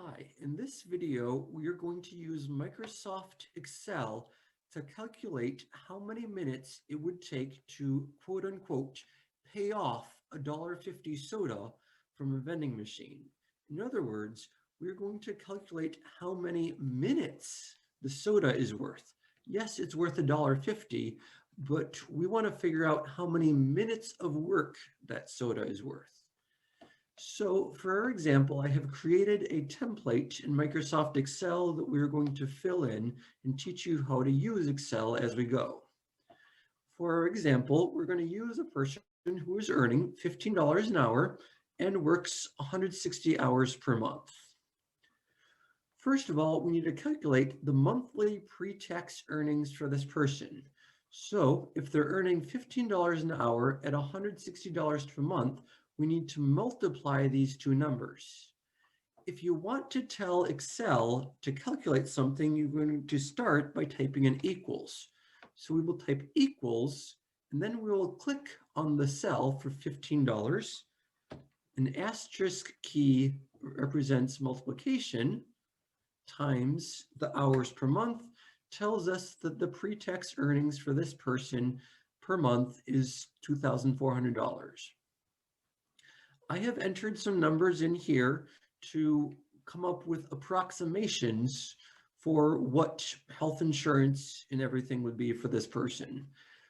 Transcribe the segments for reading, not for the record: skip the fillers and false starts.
Hi, in this video, we are going to use Microsoft Excel to calculate how many minutes it would take to quote unquote pay off a $1.50 soda from a vending machine. In other words, we're going to calculate how many minutes the soda is worth. Yes, it's worth a $1.50, but we want to figure out how many minutes of work that soda is worth. So for our example, I have created a template in Microsoft Excel that we're going to fill in and teach you how to use Excel as we go. For our example, we're going to use a person who is earning $15 an hour and works 160 hours per month. First of all, we need to calculate the monthly pre-tax earnings for this person. So if they're earning $15 an hour at $160 per month, we need to multiply these two numbers. If you want to tell Excel to calculate something, you're going to start by typing in equals. So we will type equals, and then we will click on the cell for $15. An asterisk key represents multiplication times the hours per month, tells us that the pre-tax earnings for this person per month is $2,400. I have entered some numbers in here to come up with approximations for what health insurance and everything would be for this person.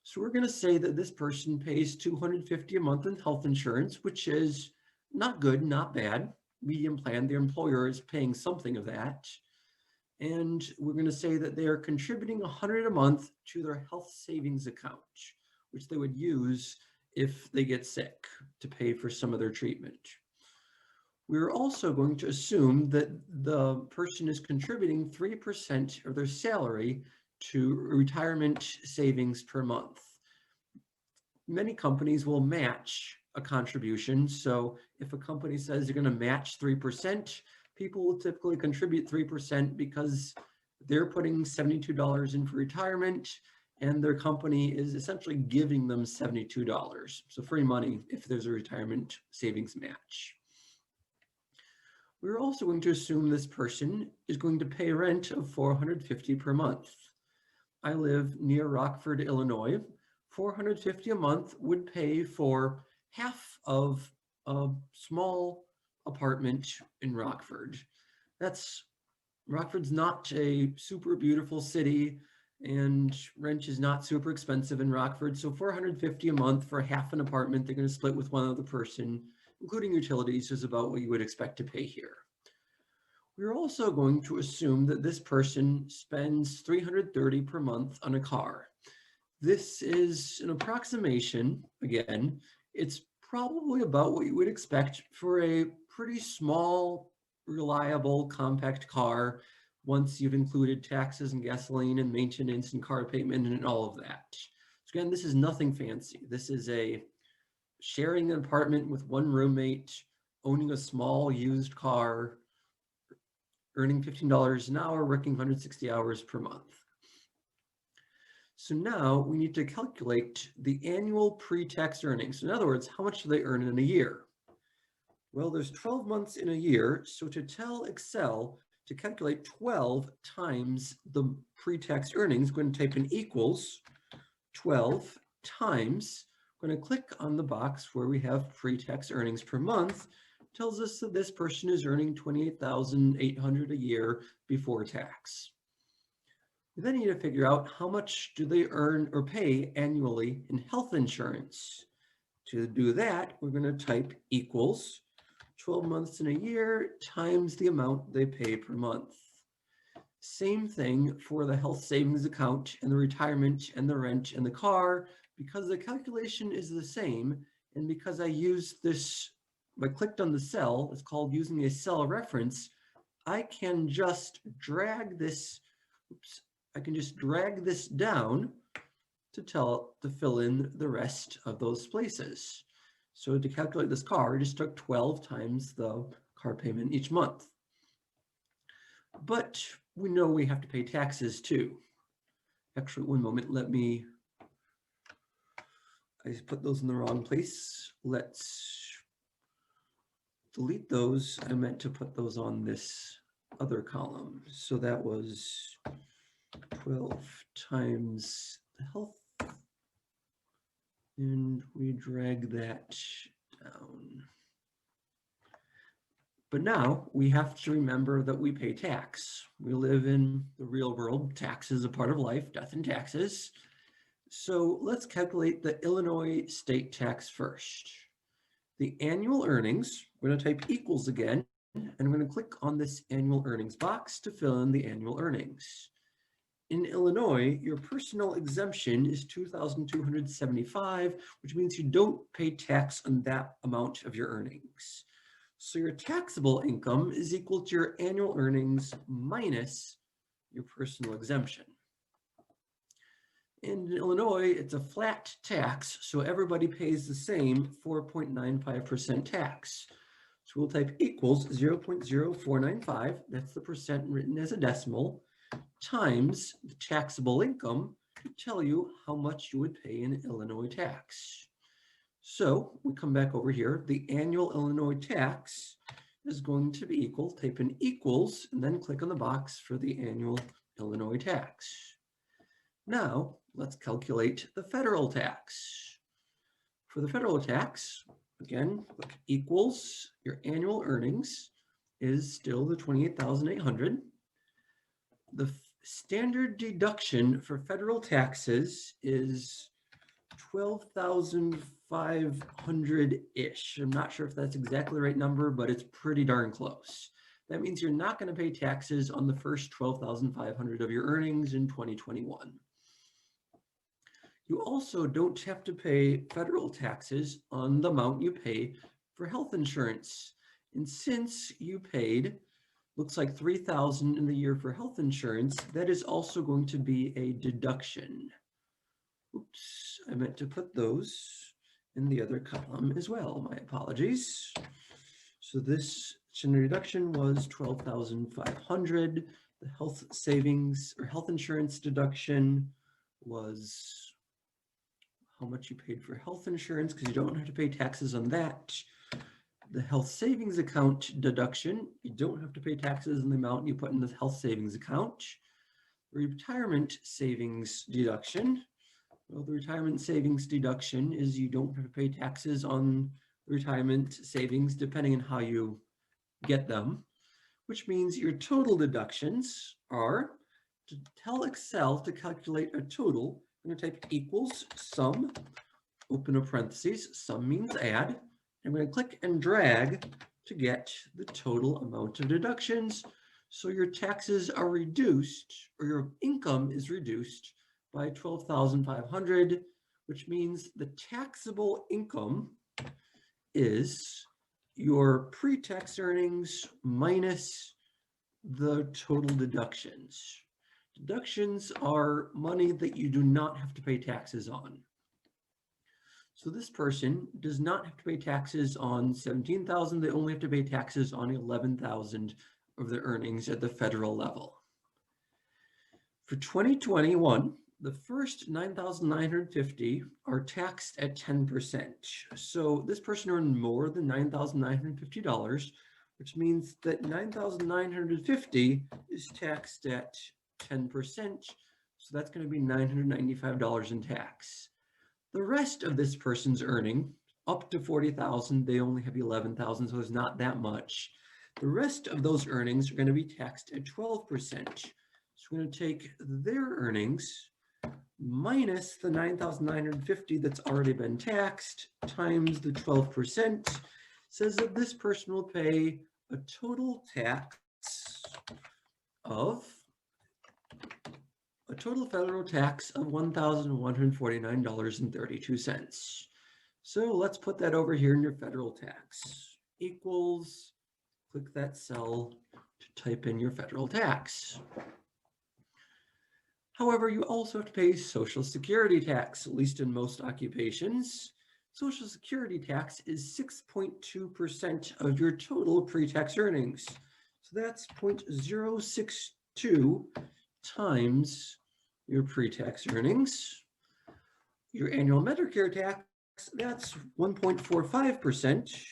So we're going to say that this person pays $250 a month in health insurance, which is not good, not bad. Medium plan, their employer is paying something of that. And we're going to say that they are contributing $100 a month to their health savings account, which they would use if they get sick to pay for some of their treatment. We're also going to assume that the person is contributing 3% of their salary to retirement savings per month. Many companies will match a contribution. So if a company says they're going to match 3%, people will typically contribute 3% because they're putting $72 in for retirement and their company is essentially giving them $72. So free money if there's a retirement savings match. We're also going to assume this person is going to pay rent of $450 per month. I live near Rockford, Illinois. $450 a month would pay for half of a small apartment in Rockford. Rockford's not a super beautiful city and rent is not super expensive in Rockford. So $450 a month for half an apartment, they're going to split with one other person, including utilities, is about what you would expect to pay here. We're also going to assume that this person spends $330 per month on a car. This is an approximation. Again, it's probably about what you would expect for a pretty small, reliable, compact car once you've included taxes and gasoline and maintenance and car payment and all of that. So again, this is nothing fancy. This is a sharing an apartment with one roommate, owning a small used car, earning $15 an hour, working 160 hours per month. So now we need to calculate the annual pre-tax earnings. In other words, how much do they earn in a year? Well, there's 12 months in a year, so to tell Excel to calculate 12 times the pre-tax earnings, we're going to type in equals 12 times, I'm going to click on the box where we have pre-tax earnings per month, tells us that this person is earning $28,800 a year before tax. We then need to figure out how much do they earn or pay annually in health insurance. To do that, we're going to type equals 12 months in a year times the amount they pay per month. Same thing for the health savings account and the retirement and the rent and the car, because the calculation is the same. And because I used this, I clicked on the cell, it's called using a cell reference, I can just drag this, I can just drag this down to fill in the rest of those places. So to calculate this car, I just took 12 times the car payment each month. But we know we have to pay taxes too. Actually, one moment, I put those in the wrong place. Let's delete those. I meant to put those on this other column. So that was 12 times the health. And we drag that down. But now we have to remember that we pay tax. We live in the real world. Tax is a part of life, death and taxes. So let's calculate the Illinois state tax first. The annual earnings, we're going to type equals again, and we're going to click on this annual earnings box to fill in the annual earnings. In Illinois, your personal exemption is $2,275, which means you don't pay tax on that amount of your earnings. So your taxable income is equal to your annual earnings minus your personal exemption. In Illinois, it's a flat tax, so everybody pays the same 4.95% tax. So we'll type equals 0.0495, that's the percent written as a decimal, times the taxable income to tell you how much you would pay in Illinois tax. So we come back over here, the annual Illinois tax is going to be equal, type in equals, and then click on the box for the annual Illinois tax. Now, let's calculate the federal tax. For the federal tax, again, click equals, your annual earnings is still the $28,800. The standard deduction for federal taxes is $12,500-ish. I'm not sure if that's exactly the right number, but it's pretty darn close. That means you're not going to pay taxes on the first $12,500 of your earnings in 2021. You also don't have to pay federal taxes on the amount you pay for health insurance. And since you paid, looks like $3,000 in the year for health insurance, that is also going to be a deduction. Oops, I meant to put those in the other column as well. My apologies. So this deduction was $12,500. The health savings or health insurance deduction was how much you paid for health insurance, because you don't have to pay taxes on that. The health savings account deduction, you don't have to pay taxes on the amount you put in the health savings account. The retirement savings deduction, well, the retirement savings deduction is you don't have to pay taxes on retirement savings depending on how you get them, which means your total deductions are, to tell Excel to calculate a total, I'm going to type equals sum, open a parentheses, sum means add. I'm going to click and drag to get the total amount of deductions. So your taxes are reduced, or your income is reduced by $12,500, which means the taxable income is your pre-tax earnings minus the total deductions. Deductions are money that you do not have to pay taxes on. So this person does not have to pay taxes on $17,000. They only have to pay taxes on $11,000 of their earnings at the federal level. For 2021, the first $9,950 are taxed at 10%. So this person earned more than $9,950, which means that $9,950 is taxed at 10%. So that's going to be $995 in tax. The rest of this person's earning, up to $40,000, they only have $11,000, so there's not that much. The rest of those earnings are going to be taxed at 12%. So we're going to take their earnings minus the $9,950 that's already been taxed times the 12%, says that this person will pay a total tax of a total federal tax of $1,149.32. So let's put that over here in your federal tax. Equals, click that cell to type in your federal tax. However, you also have to pay Social Security tax, at least in most occupations. Social Security tax is 6.2% of your total pre-tax earnings. So that's 0.062 times your pre-tax earnings. Your annual Medicare tax, that's 1.45%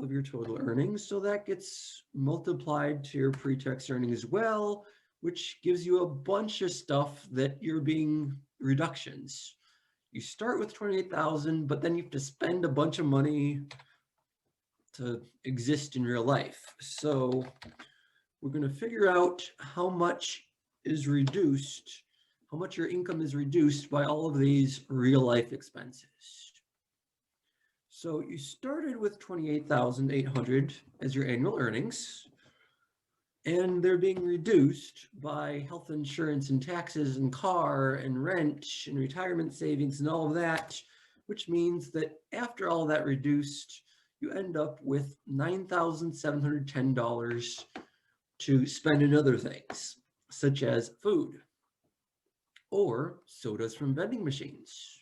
of your total earnings. So that gets multiplied to your pre-tax earnings as well, which gives you a bunch of stuff that you're being reductions. You start with 28,000, but then you have to spend a bunch of money to exist in real life. So we're going to figure out how much is reduced, how much your income is reduced by all of these real life expenses. So you started with 28,800 as your annual earnings, and they're being reduced by health insurance and taxes and car and rent and retirement savings and all of that, which means that after all that reduced, you end up with $9,710 to spend in other things, such as food or sodas from vending machines.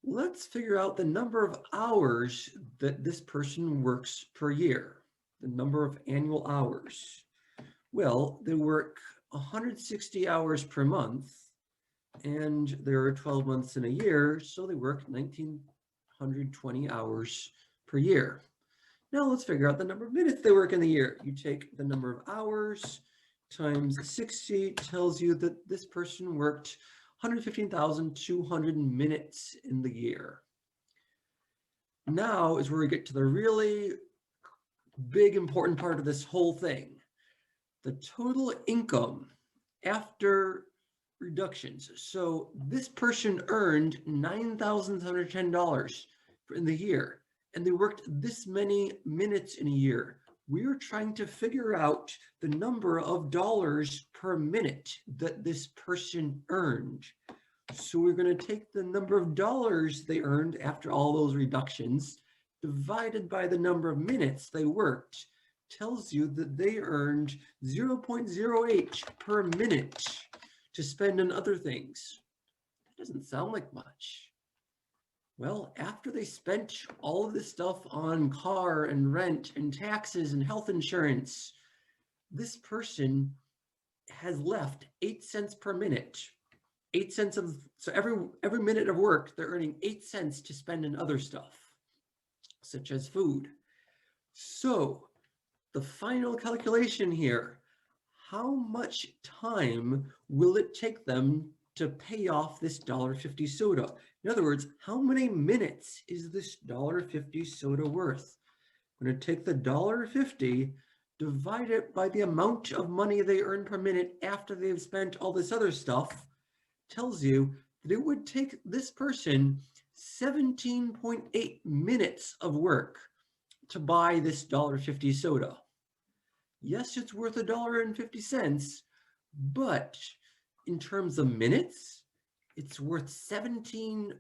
Let's figure out the number of hours that this person works per year, the number of annual hours. Well, they work 160 hours per month, and there are 12 months in a year, so they work 1,920 hours per year. Now let's figure out the number of minutes they work in the year. You take the number of hours times 60 tells you that this person worked 115,200 minutes in the year. Now is where we get to the really big important part of this whole thing. The total income after reductions. So this person earned $9,710 in the year, and they worked this many minutes in a year. We're trying to figure out the number of dollars per minute that this person earned. So we're going to take the number of dollars they earned after all those reductions divided by the number of minutes they worked. Tells you that they earned 0.08 per minute to spend on other things. That doesn't sound like much. Well, after they spent all of this stuff on car and rent and taxes and health insurance, this person has left 8 cents per minute. 8 cents of, so every minute of work, they're earning 8 cents to spend on other stuff, such as food. So the final calculation here, how much time will it take them to pay off this $1.50 soda? In other words, how many minutes is this $1.50 soda worth? I'm going to take the $1.50, divide it by the amount of money they earn per minute after they've spent all this other stuff. Tells you that it would take this person 17.8 minutes of work to buy this $1.50 soda. Yes, it's worth $1.50, but in terms of minutes, it's worth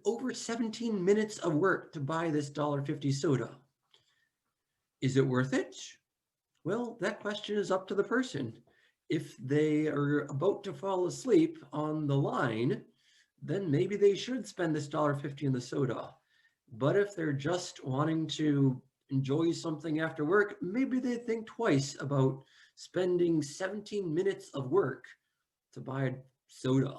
over 17 minutes of work to buy this $1.50 soda. Is it worth it? Well, that question is up to the person. If they are about to fall asleep on the line, then maybe they should spend this $1.50 in the soda. But if they're just wanting to enjoy something after work, maybe they think twice about spending 17 minutes of work to buy a soda.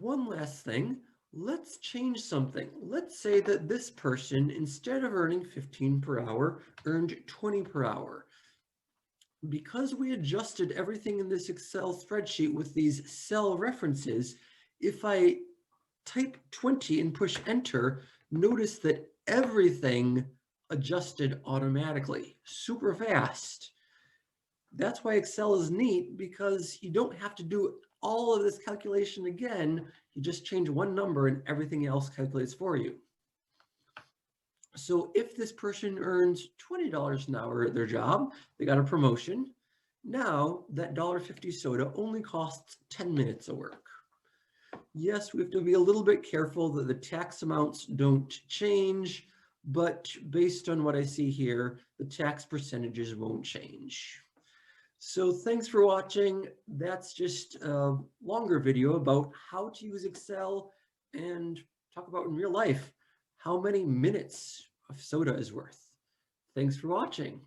One last thing, let's change something. Let's say that this person, instead of earning 15 per hour, earned 20 per hour. Because we adjusted everything in this Excel spreadsheet with these cell references, if I type 20 and push enter, notice that everything adjusted automatically, super fast. That's why Excel is neat, because you don't have to do all of this calculation again. You just change one number and everything else calculates for you. So if this person earns $20 an hour at their job, they got a promotion. Now that $1.50 soda only costs 10 minutes of work. Yes, we have to be a little bit careful that the tax amounts don't change, but based on what I see here, the tax percentages won't change. So thanks for watching. That's just a longer video about how to use Excel and talk about in real life how many minutes of soda is worth. Thanks for watching.